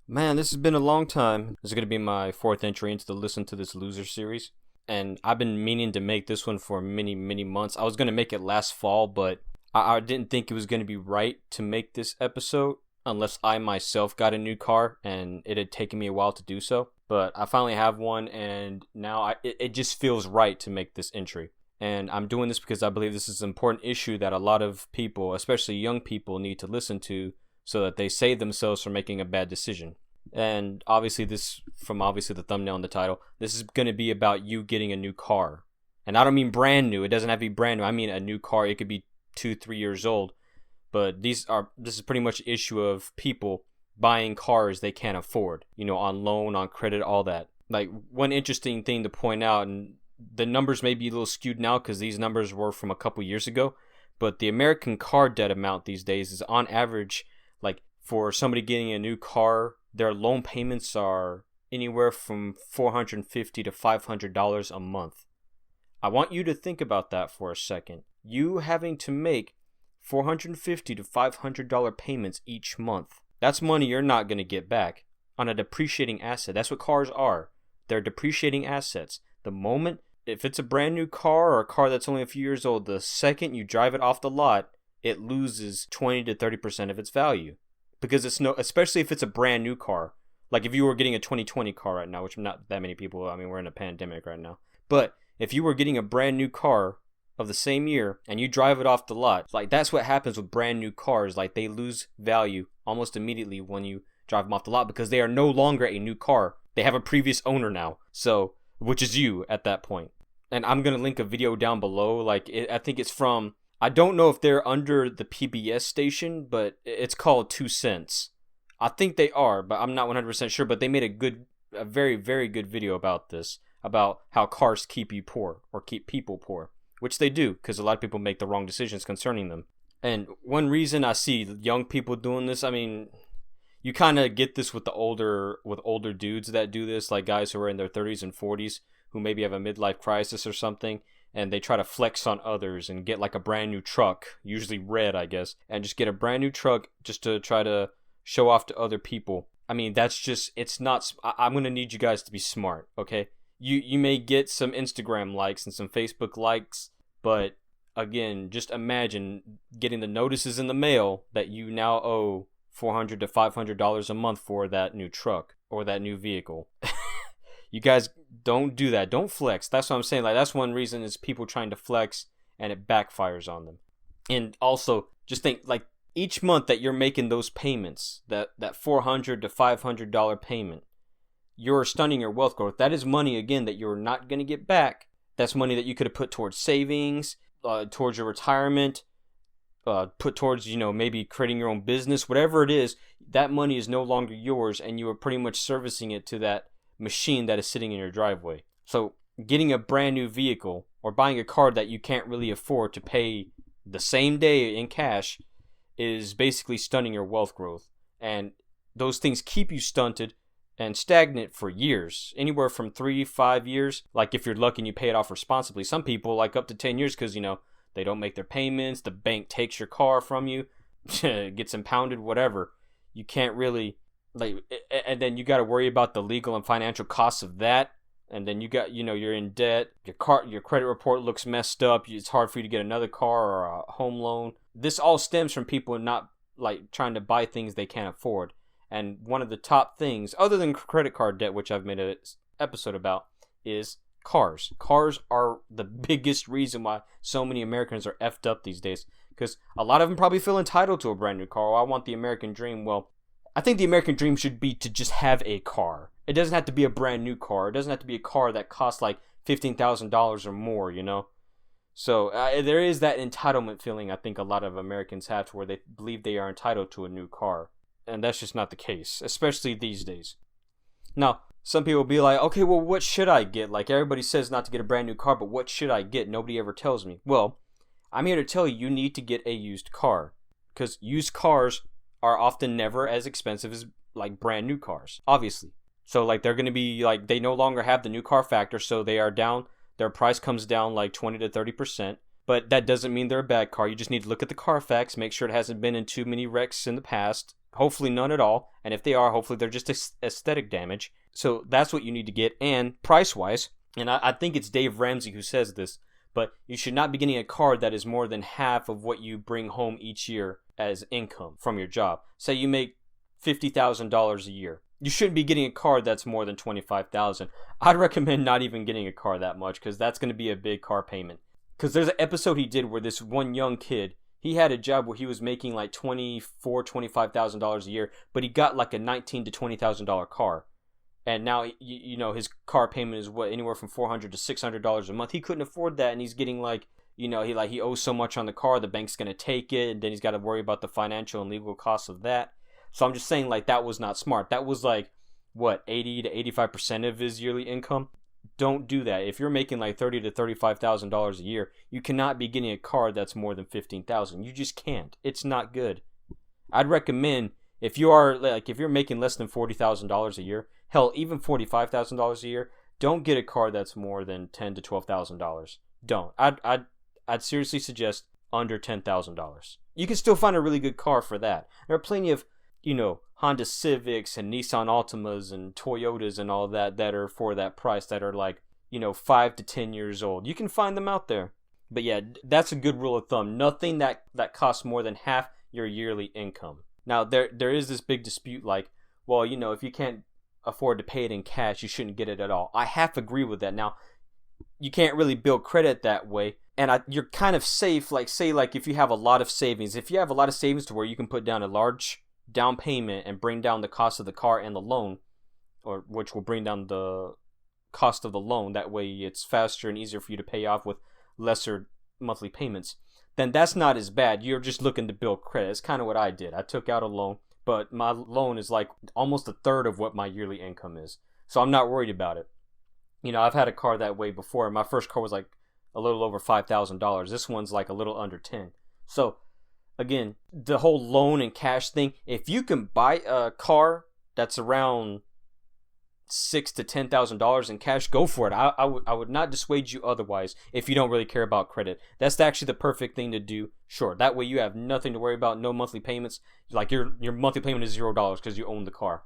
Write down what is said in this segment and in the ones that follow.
Man, this has been a long time. This is going to be my fourth entry into the Listen to This Loser series. And I've been meaning to make this one for many, many months. I was going to make it last fall, but I didn't think it was going to be right to make this episode unless I myself got a new car, and it had taken me a while to do so. But I finally have one, and now it just feels right to make this entry. And I'm doing this because I believe this is an important issue that a lot of people, especially young people, need to listen to so that they save themselves from making a bad decision. And obviously, from obviously the thumbnail and the title, this is going to be about you getting a new car. And I don't mean brand new. It doesn't have to be brand new. I mean a new car. It could be 2, 3 years old. But this is pretty much an issue of people buying cars they can't afford, on loan, on credit, all that. Like, one interesting thing to point out, and the numbers may be a little skewed now because these numbers were from a couple years ago, but the American car debt amount these days is on average, like, for somebody getting a new car, their loan payments are anywhere from $450 to $500 a month. I want you to think about that for a second. You having to make $450 to $500 payments each month. That's money you're not going to get back on a depreciating asset. That's what cars are. They're depreciating assets. The moment, if it's a brand new car or a car that's only a few years old, the second you drive it off the lot, it loses 20 to 30% of its value. Because especially if it's a brand new car. Like if you were getting a 2020 car right now, which not that many people, I mean, we're in a pandemic right now. But if you were getting a brand new car of the same year and you drive it off the lot, like that's what happens with brand new cars. Like they lose value almost immediately when you drive them off the lot because they are no longer a new car. They have a previous owner now. So, which is you at that point. And I'm going to link a video down below. I think it's from, I don't know if they're under the PBS station, but it's called 2 Cents. I think they are, but I'm not 100% sure. But they made a very, very good video about this, about how cars keep you poor or keep people poor, which they do because a lot of people make the wrong decisions concerning them. And one reason I see young people doing this, I mean, you kind of get this with older dudes that do this, like guys who are in their 30s and 40s who maybe have a midlife crisis or something, and they try to flex on others and get like a brand new truck, usually red, I guess, and just get a brand new truck just to try to show off to other people. I mean, that's just, it's not, I'm going to need you guys to be smart, okay? You may get some Instagram likes and some Facebook likes, but again, just imagine getting the notices in the mail that you now owe $400 to $500 a month for that new truck or that new vehicle. You guys don't do that. Don't flex. That's what I'm saying. Like, that's one reason is people trying to flex and it backfires on them. And also, just think, like, each month that you're making those payments, that $400 to $500 payment, you're stunning your wealth growth. That is money, again, that you're not going to get back. That's money that you could have put towards savings, towards your retirement, put towards, maybe creating your own business, whatever it is. That money is no longer yours, and you are pretty much servicing it to that machine that is sitting in your driveway. So getting a brand new vehicle or buying a car that you can't really afford to pay the same day in cash is basically stunning your wealth growth. And those things keep you stunted and stagnant for years, anywhere from 3-5 years. Like if you're lucky and you pay it off responsibly. Some people like up to 10 years because, they don't make their payments. The bank takes your car from you, gets impounded, whatever. You can't really, and then you got to worry about the legal and financial costs of that. And then you got, you're in debt. Your credit report looks messed up. It's hard for you to get another car or a home loan. This all stems from people not trying to buy things they can't afford. And one of the top things, other than credit card debt, which I've made an episode about, is cars. Cars are the biggest reason why so many Americans are effed up these days. Because a lot of them probably feel entitled to a brand new car. Oh, I want the American dream. Well, I think the American dream should be to just have a car. It doesn't have to be a brand new car. It doesn't have to be a car that costs like $15,000 or more, So there is that entitlement feeling I think a lot of Americans have to where they believe they are entitled to a new car. And that's just not the case, especially these days. Now, some people will be like, okay, well, what should I get? Like, everybody says not to get a brand new car, but what should I get? Nobody ever tells me. Well, I'm here to tell you need to get a used car. Because used cars are often never as expensive as, like, brand new cars, obviously. So, like, they're going to be, like, they no longer have the new car factor, so they are down, their price comes down, like, 20 to 30%. But that doesn't mean they're a bad car. You just need to look at the Carfax, make sure it hasn't been in too many wrecks in the past, Hopefully none at all. And if they are, hopefully they're just aesthetic damage. So that's what you need to get. And price-wise, and I think it's Dave Ramsey who says this, but you should not be getting a car that is more than half of what you bring home each year as income from your job. Say you make $50,000 a year. You shouldn't be getting a car that's more than $25,000. I'd recommend not even getting a car that much, because that's going to be a big car payment. Because there's an episode he did where this one young kid, he had a job where he was making like $25,000 a year, but he got like a $19,000 to $20,000 car. And now, you know, his car payment is anywhere from $400 to $600 a month. He couldn't afford that, and he's getting like, you know, he owes so much on the car, the bank's going to take it, and then he's got to worry about the financial and legal costs of that. So I'm just saying, like, that was not smart. That was like, what, 80 to 85% of his yearly income? Don't do that. If you're making like $30,000 to $35,000 a year, you cannot be getting a car that's more than $15,000. You just can't. It's not good. I'd recommend, if you're making less than $40,000 a year, hell, even $45,000 a year, don't get a car that's more than $10,000 to $12,000. Don't. I'd seriously suggest under $10,000. You can still find a really good car for that. There are plenty of, you know, Honda Civics and Nissan Altimas and Toyotas and all that are for that price, that are like, you know, 5 to 10 years old. You can find them out there. But yeah, that's a good rule of thumb. Nothing that costs more than half your yearly income. Now, there is this big dispute, like, well, you know, if you can't afford to pay it in cash, you shouldn't get it at all. I half agree with that. Now, you can't really build credit that way, and you're kind of safe. Like, say, like, if you have a lot of savings, to where you can put down a large down payment and bring down the cost of the car and the loan, or which will bring down the cost of the loan, that way it's faster and easier for you to pay off with lesser monthly payments, then that's not as bad. You're just looking to build credit. It's kind of what I did. I took out a loan, but my loan is like almost a third of what my yearly income is, so I'm not worried about it. You know, I've had a car that way before. My first car was like a little over $5,000. This one's like a little under 10. So again, the whole loan and cash thing, if you can buy a car that's around $6,000 to $10,000 in cash, go for it. I would not dissuade you otherwise if you don't really care about credit. That's actually the perfect thing to do. Sure, that way you have nothing to worry about, no monthly payments. Like your monthly payment is $0 because you own the car.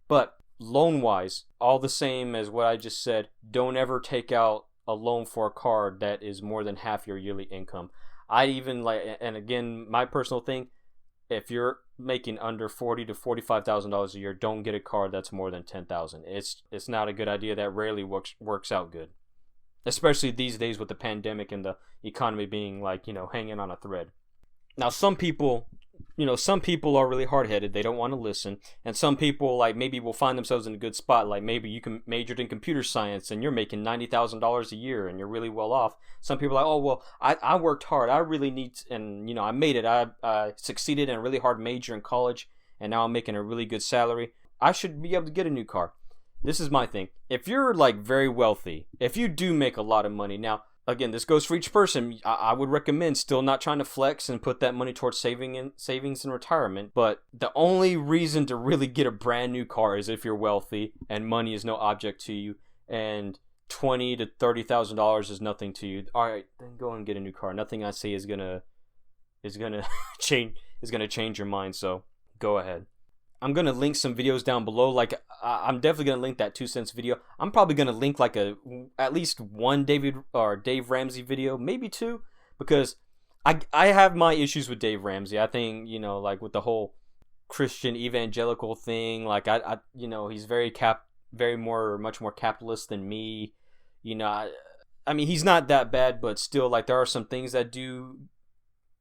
But loan wise, all the same as what I just said, don't ever take out a loan for a car that is more than half your yearly income. I even and again, my personal thing, if you're making under $40,000 to $45,000 a year, don't get a car that's more than $10,000. It's not a good idea. That rarely works out good, especially these days with the pandemic and the economy being like, you know, hanging on a thread. Now, some people are really hard-headed. They don't want to listen. And some people, like, maybe will find themselves in a good spot. Like, maybe you can majored in computer science and you're making $90,000 a year and you're really well off. Some people are like, oh, well, I worked hard. I really and, you know, I made it. I succeeded in a really hard major in college, and now I'm making a really good salary. I should be able to get a new car. This is my thing. If you're, like, very wealthy, if you do make a lot of money, now, again, this goes for each person. I would recommend still not trying to flex and put that money towards savings and retirement. But the only reason to really get a brand new car is if you're wealthy and money is no object to you, and $20,000 to $30,000 is nothing to you. All right, then go and get a new car. Nothing I say is gonna change your mind. So go ahead. I'm going to link some videos down below. Like, I'm definitely going to link that 2 cents video. I'm probably going to link like at least one Dave Ramsey video, maybe two, because I have my issues with Dave Ramsey. I think, you know, like with the whole Christian evangelical thing, like I you know, he's much more capitalist than me. You know, I mean, he's not that bad, but still, like, there are some things that do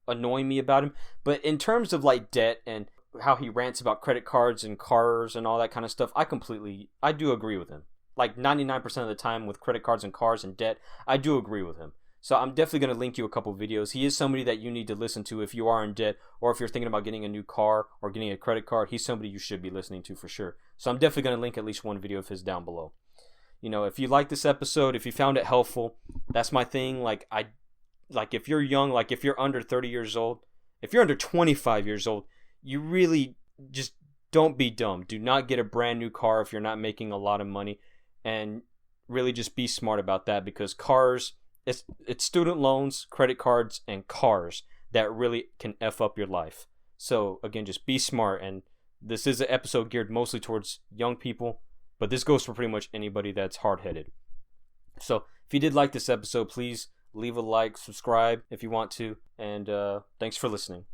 annoy me about him. But in terms of like debt and how he rants about credit cards and cars and all that kind of stuff, I do agree with him. Like 99% of the time with credit cards and cars and debt, I do agree with him. So I'm definitely going to link you a couple videos. He is somebody that you need to listen to if you are in debt, or if you're thinking about getting a new car or getting a credit card. He's somebody you should be listening to for sure. So I'm definitely going to link at least one video of his down below. You know, if you like this episode, if you found it helpful, that's my thing. Like, if you're young, like if you're under 30 years old, if you're under 25 years old, you really just don't be dumb. Do not get a brand new car if you're not making a lot of money, and really just be smart about that, because cars, it's student loans, credit cards, and cars that really can F up your life. So again, just be smart and this is an episode geared mostly towards young people, but this goes for pretty much anybody that's hard-headed. So if you did like this episode, please leave a like, subscribe if you want to, and thanks for listening.